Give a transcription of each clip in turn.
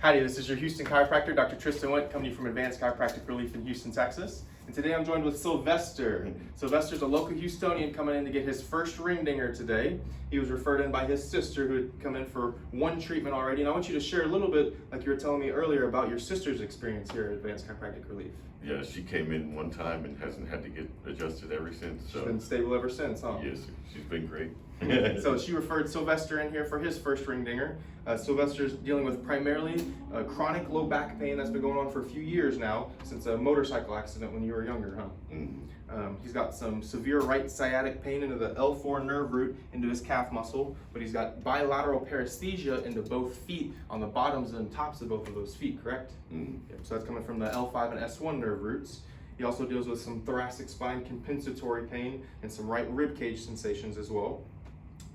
Howdy, this is your Houston chiropractor, Dr. Tristan Wendt, coming to you from Advanced Chiropractic Relief in Houston, Texas. And today I'm joined with Sylvester. Sylvester's a local Houstonian coming in to get his first ring dinger today. He was referred in by his sister who had come in for one treatment already. And I want you to share a little bit, like you were telling me earlier, about your sister's experience here at Advanced Chiropractic Relief. Yeah, she came in one time and hasn't had to get adjusted ever since. So. She's been stable ever since, huh? Yes, she's been great. So she referred Sylvester in here for his first ring dinger. Sylvester's dealing with primarily chronic low back pain that's been going on for a few years now, since a motorcycle accident when you were younger, huh? Mm-hmm. He's got some severe right sciatic pain into the L4 nerve root into his calf muscle, but he's got bilateral paresthesia into both feet on the bottoms and tops of both of those feet, correct? Mm-hmm. Yep, so that's coming from the L5 and S1 nerve roots. He also deals with some thoracic spine compensatory pain and some right rib cage sensations as well.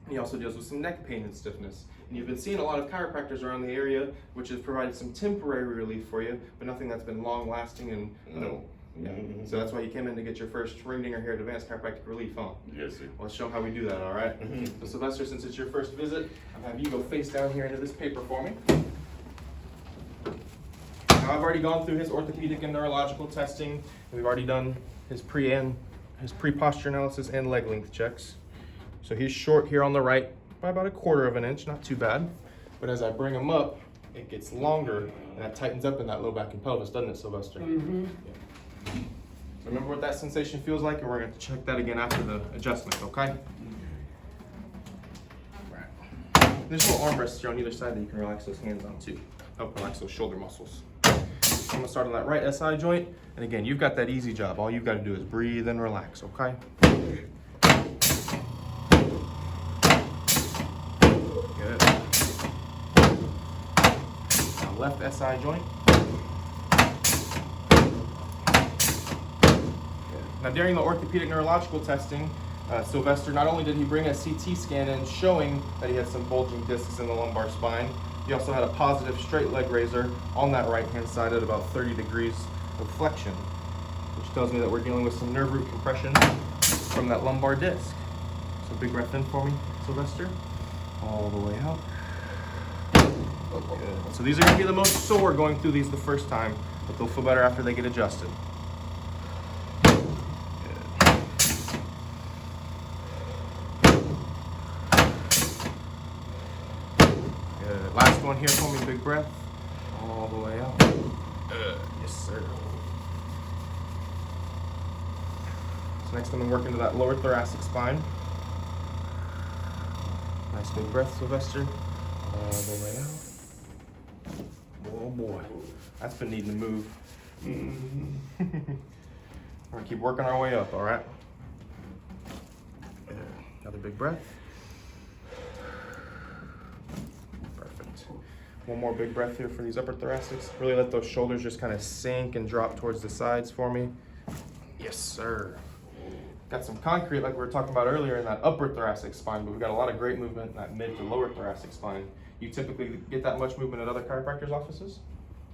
He also deals with some neck pain and stiffness. And you've been seeing a lot of chiropractors around the area, which has provided some temporary relief for you, but nothing that's been long lasting and no. Yeah. So that's why you came in to get your first ring dinger here at Advanced Chiropractic Relief, huh? Yes, sir. Well, let's show them how we do that, all right? So Sylvester, since it's your first visit, I'll have you go face down here into this paper for me. Now I've already gone through his orthopedic and neurological testing, and we've already done his pre-posture analysis and leg length checks. So he's short here on the right by about 1/4 of an inch, not too bad. But as I bring him up, it gets longer, and that tightens up in that low back and pelvis, doesn't it, Sylvester? Mm-hmm. Yeah. So remember what that sensation feels like, and we're going to check that again after the adjustment, okay? Right. There's little armrests here on either side that you can relax those hands on too. Help relax those shoulder muscles. So I'm going to start on that right SI joint, and again, you've got that easy job. All you've got to do is breathe and relax, okay? Good. Now left SI joint. Now during the orthopedic neurological testing, Sylvester, not only did he bring a CT scan in showing that he had some bulging discs in the lumbar spine, he also had a positive straight leg raiser on that right hand side at about 30 degrees of flexion, which tells me that we're dealing with some nerve root compression from that lumbar disc. So big breath in for me, Sylvester, all the way out. Good. So these are going to be the most sore going through these the first time, but they'll feel better after they get adjusted. Last one here for me, big breath, all the way out. Yes, sir. So next I'm going to work into that lower thoracic spine. Nice big breath, Sylvester, all the way out. Oh boy, that's been needing to move. We're going to keep working our way up, all right? Another big breath. One more big breath here for these upper thoracics. Really let those shoulders just kind of sink and drop towards the sides for me. Yes, sir. Got some concrete like we were talking about earlier in that upper thoracic spine, but we've got a lot of great movement in that mid to lower thoracic spine. You typically get that much movement at other chiropractors' offices?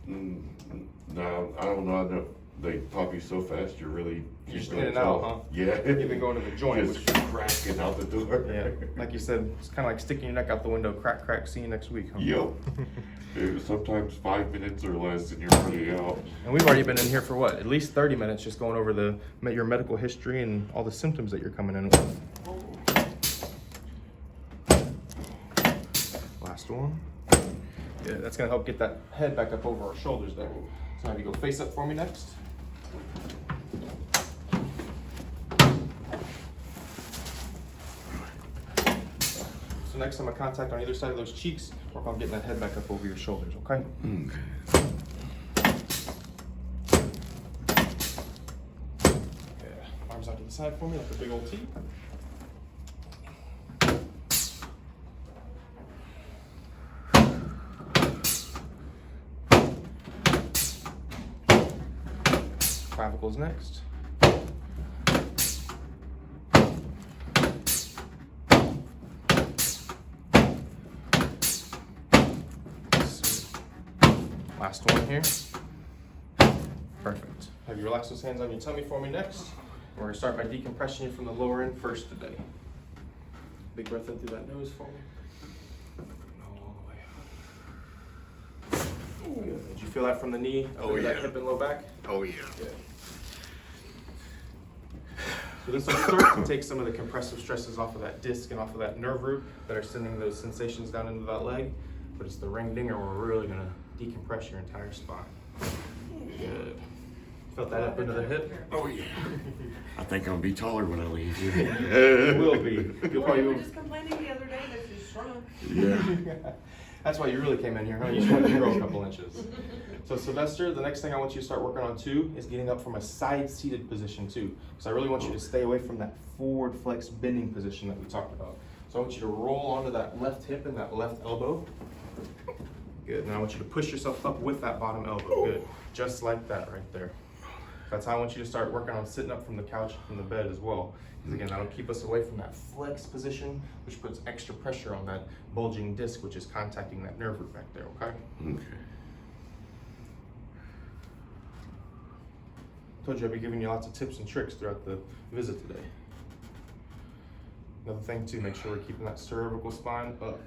No, I don't know. I know they pop you so fast, you're really just in and out, huh? Yeah. You've been going to the joint. Just cracking out the door. Yeah, like you said, it's kind of like sticking your neck out the window, crack, crack, see you next week, huh? Yep. Sometimes 5 minutes or less and you're already out. And we've already been in here for what, at least 30 minutes just going over your medical history and all the symptoms that you're coming in with. Last one. Yeah, that's gonna help get that head back up over our shoulders there. So have you go face up for me next. So next I'm gonna contact on either side of those cheeks, work on getting that head back up over your shoulders, okay? Yeah, arms out to the side for me like a big old T. Clavicles next. Last one here. Perfect. Have you relax those hands on your tummy for me next? We're going to start by decompressing you from the lower end first today. Big breath in through that nose for me. All the way feel that from the knee, Oh, that yeah. hip and low back? Oh yeah. Good. So this will start to take some of the compressive stresses off of that disc and off of that nerve root that are sending those sensations down into that leg. But it's the ring dinger where we're really gonna decompress your entire spine. Good. Felt that up into the hip? Oh yeah. I think I'm gonna be taller when I leave You here. will be. You'll Well, you were probably just complaining the other day that you shrunk. Yeah. That's why you really came in here, huh? You just wanted to grow a couple inches. So Sylvester, the next thing I want you to start working on too is getting up from a side-seated position too. So I really want you to stay away from that forward flex bending position that we talked about. So I want you to roll onto that left hip and that left elbow. Good. Now I want you to push yourself up with that bottom elbow. Good. Just like that right there. That's how I want you to start working on sitting up from the couch, from the bed as well. Because again, that'll keep us away from that flex position, which puts extra pressure on that bulging disc, which is contacting that nerve root back there, okay? Okay. Told you I'd be giving you lots of tips and tricks throughout the visit today. Another thing too, make sure we're keeping that cervical spine up.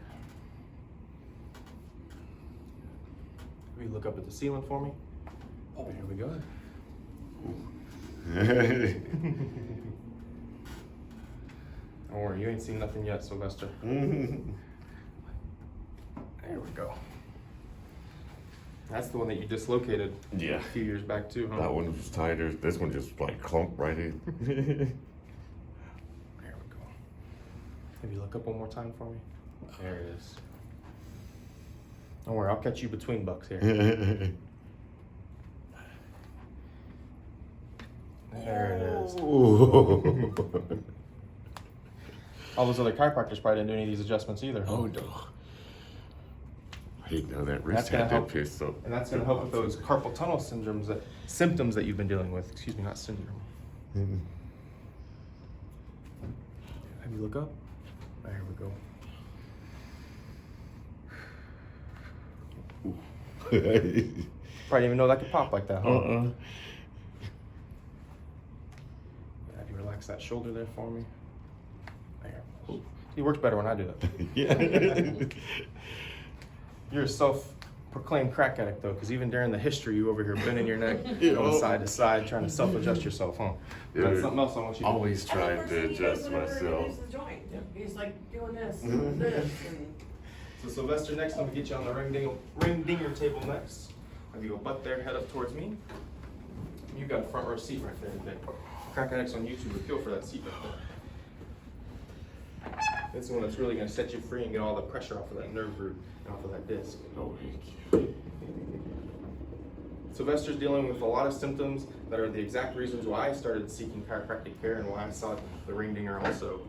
Will you look up at the ceiling for me? Oh, here we go. Don't worry, you ain't seen nothing yet, Sylvester. There we go. That's the one that you dislocated Yeah. a few years back too, huh? That one was tighter. This one just like clumped right in. There we go. Maybe look up one more time for me. There it is. Don't worry, I'll catch you between bucks here. There it is. All those other chiropractors probably didn't do any of these adjustments either. Huh? Oh no. I didn't know that That's wrist gonna had help. that piece so. And that's going to help with those carpal tunnel symptoms that you've been dealing with. Excuse me, not syndrome. Have you look up? There we go. Probably didn't even know that could pop like that, huh? Have you relax that shoulder there for me? There. It works better when I do that. Yeah. You're a self-proclaimed crack addict though, because even during the history, you over here bending your neck, going side to side, trying to self-adjust yourself, huh? Yeah. That's something else I want you to do. Always trying to adjust myself. He's the joint. Yeah. He's like doing this, Mhm. this, and So Sylvester, next I'm gonna get you on the ring dinger table next. Have you go butt there, head up towards me. You got a front row seat right there today. Crack addicts on YouTube would kill for that seat right there. This is the one that's really gonna set you free and get all the pressure off of that nerve root and off of that disc. Oh, thank you. Sylvester's dealing with a lot of symptoms that are the exact reasons why I started seeking chiropractic care and why I sought the ring dinger also.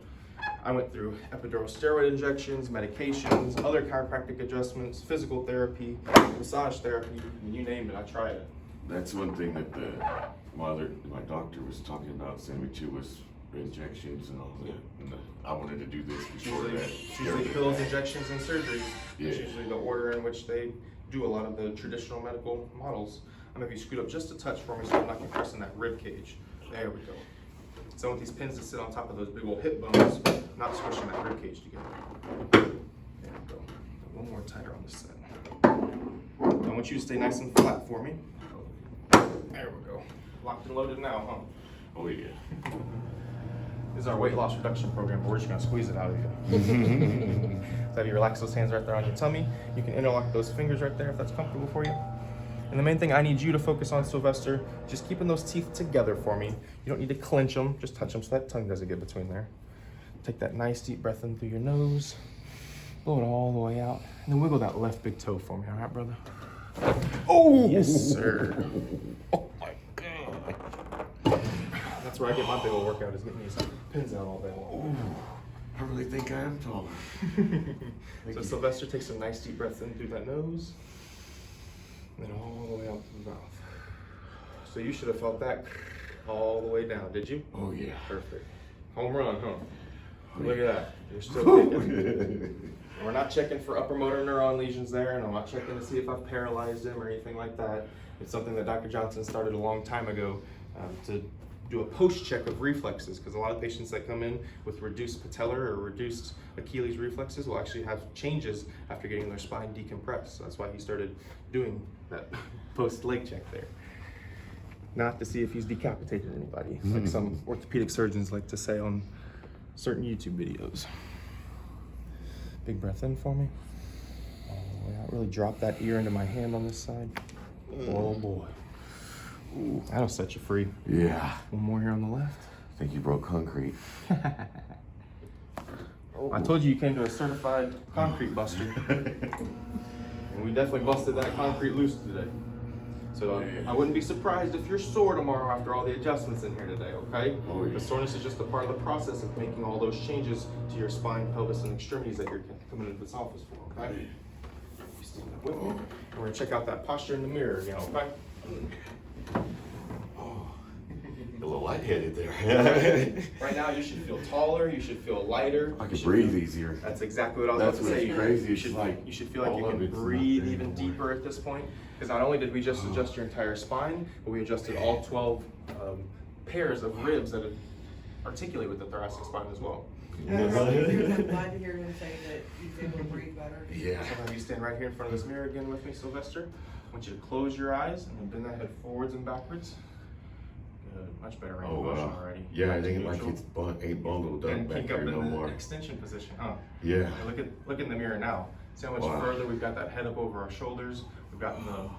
I went through epidural steroid injections, medications, other chiropractic adjustments, physical therapy, massage therapy, you name it, I tried it. That's one thing that my doctor was talking about, sending me to was injections and all that. And I wanted to do this before that. It's usually pills, injections, and surgeries. It's Yeah. usually the order in which they do a lot of the traditional medical models. I'm gonna have you scoot up just a touch for me so I'm not compressing that rib cage. There we go. So I want these pins to sit on top of those big old hip bones, not squishing that rib cage together. There we go. One more tighter on this side. I want you to stay nice and flat for me. There we go. Locked and loaded now, huh? Oh yeah. This is our weight loss reduction program, but we're just gonna squeeze it out of you. So have you relax those hands right there on your tummy. You can interlock those fingers right there if that's comfortable for you. And the main thing I need you to focus on, Sylvester, just keeping those teeth together for me. You don't need to clench them, just touch them so that tongue doesn't get between there. Take that nice deep breath in through your nose. Blow it all the way out. And then wiggle that left big toe for me, all right, brother? Oh! Yes, sir. Oh my God. That's where I get my big old workout, is getting these pins out all day long. I really think I am taller. So Sylvester, take some nice deep breaths in through that nose. And then all the way out through the mouth. So you should have felt that all the way down, did you? Oh yeah. Perfect. Home run, huh? Look at that. You're still kicking. We're not checking for upper motor neuron lesions there, and I'm not checking to see if I've paralyzed them or anything like that. It's something that Dr. Johnson started a long time ago to do a post check of reflexes, because a lot of patients that come in with reduced patellar or reduced Achilles reflexes will actually have changes after getting their spine decompressed. So that's why he started doing that post leg check there. Not to see if he's decapitated anybody, like some orthopedic surgeons like to say on certain YouTube videos. Big breath in for me. All the way out. Really drop that ear into my hand on this side. Oh boy. Ooh, that'll set you free. Yeah. One more here on the left. I think you broke concrete. I told you came to a certified concrete buster. And we definitely busted that concrete loose today. So I wouldn't be surprised if you're sore tomorrow after all the adjustments in here today, okay? Oh, yeah. The soreness is just a part of the process of making all those changes to your spine, pelvis, and extremities that you're coming into this office for, okay? You stand up with me, and we're gonna check out that posture in the mirror again, okay? A little lightheaded there. Right now, you should feel taller, you should feel lighter. I you can should breathe feel- easier. That's exactly what I was That's about to say. what's crazy. You It's should, like you should feel like you all of can it's not breathe there even anymore. deeper at this point. Because not only did we just adjust your entire spine, but we adjusted all 12 pairs of ribs that articulate with the thoracic spine as well. I'm glad to hear him say that he's able to breathe better. Yeah. So have you stand right here in front of this mirror again with me, Sylvester. I want you to close your eyes and then bend that head forwards and backwards. Good, much better range Oh, of motion wow. already. Yeah, Back it to ain't like neutral. it's ain't bundled up And back kick there up no in the more. extension position, huh? Yeah. Look in the mirror now. See how much Wow. further we've got that head up over our shoulders. We've gotten the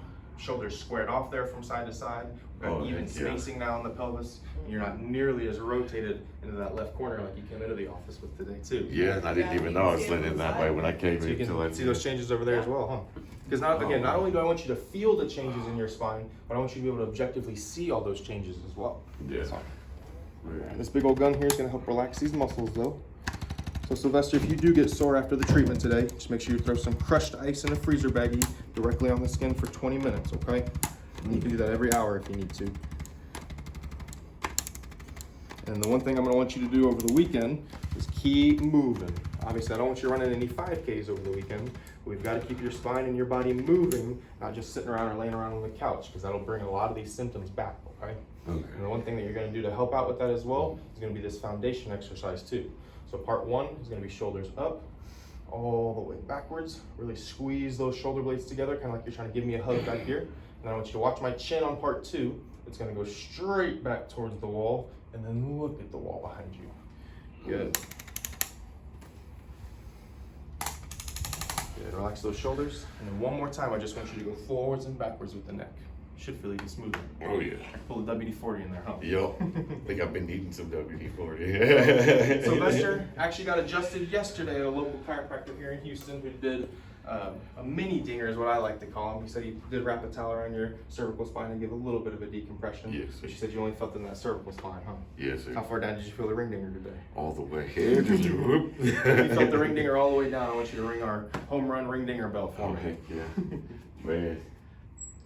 shoulders squared off there from side to side. We've got Oh, even heck yeah. spacing now in the pelvis. And you're not nearly as rotated into that left corner like you came into the office with today too. Yeah, and I didn't even know I was leaning that way when I came So you in. Until I can see those changes over there as well, huh? Because not only do I want you to feel the changes in your spine, but I want you to be able to objectively see all those changes as well. Yeah. So, this big old gun here is going to help relax these muscles though. So Sylvester, if you do get sore after the treatment today, just make sure you throw some crushed ice in a freezer baggie directly on the skin for 20 minutes, okay? And you can do that every hour if you need to. And the one thing I'm going to want you to do over the weekend is keep moving. Obviously, I don't want you running any 5Ks over the weekend. We've got to keep your spine and your body moving, not just sitting around or laying around on the couch, because that'll bring a lot of these symptoms back, okay? Okay. And the one thing that you're going to do to help out with that as well is going to be this foundation exercise too. So part one is going to be shoulders up, all the way backwards. Really squeeze those shoulder blades together, kind of like you're trying to give me a hug back here. And then I want you to watch my chin on part two. It's going to go straight back towards the wall, and then look at the wall behind you. Good. Good. Relax those shoulders. And then one more time, I just want you to go forwards and backwards with the neck. You should feel even smoother. Oh yeah. Pull the WD-40 in there, huh? Yup. I think I've been needing some WD-40. Sylvester actually got adjusted yesterday at a local chiropractor here in Houston who did a mini dinger is what I like to call him. He said he did wrap a towel around your cervical spine and give a little bit of a decompression. Yes. But she said you only felt in that cervical spine, huh? Yes, sir. How far down did you feel the ring dinger today? All the way. If you felt the ring dinger all the way down, I want you to ring our home run ring dinger bell for Oh, me. heck yeah. Man.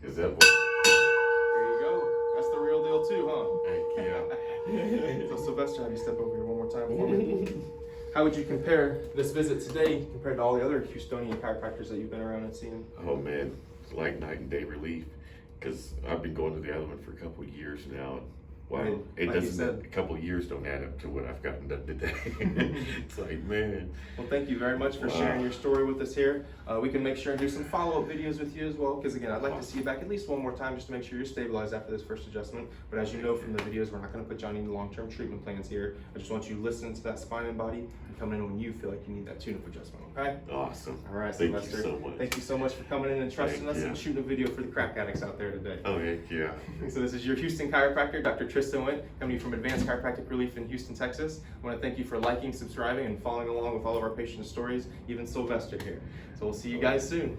Is that what? There you go. That's the real deal too, huh? Heck yeah. So Sylvester, have you step over here one more time for me? How would you compare this visit today compared to all the other Houstonian chiropractors that you've been around and seen? Oh man, it's like night and day relief. Because I've been going to the other one for a couple of years now. And wow, Right. it Like you doesn't. said. A couple of years don't add up to what I've gotten done today. It's like, man. Well, thank you very much for Wow. sharing your story with us here. We can make sure and do some follow-up videos with you as well, because again, I'd like to see you back at least one more time just to make sure you're stabilized after this first adjustment. But as you know from the videos, we're not going to put you on any long-term treatment plans here. I just want you listening to that spine and body and coming in when you feel like you need that tune-up adjustment, okay? Awesome. All right, Thank Sylvester. you so much. Thank you so much for coming in and trusting Thank us you. and shooting a video for the crack addicts out there today. Oh heck yeah. So this is your Houston chiropractor, Dr. Tristan Wendt, coming to you from Advanced Chiropractic Relief in Houston, Texas. I want to thank you for liking, subscribing, and following along with all of our patient stories, even Sylvester here. So we'll see you guys soon.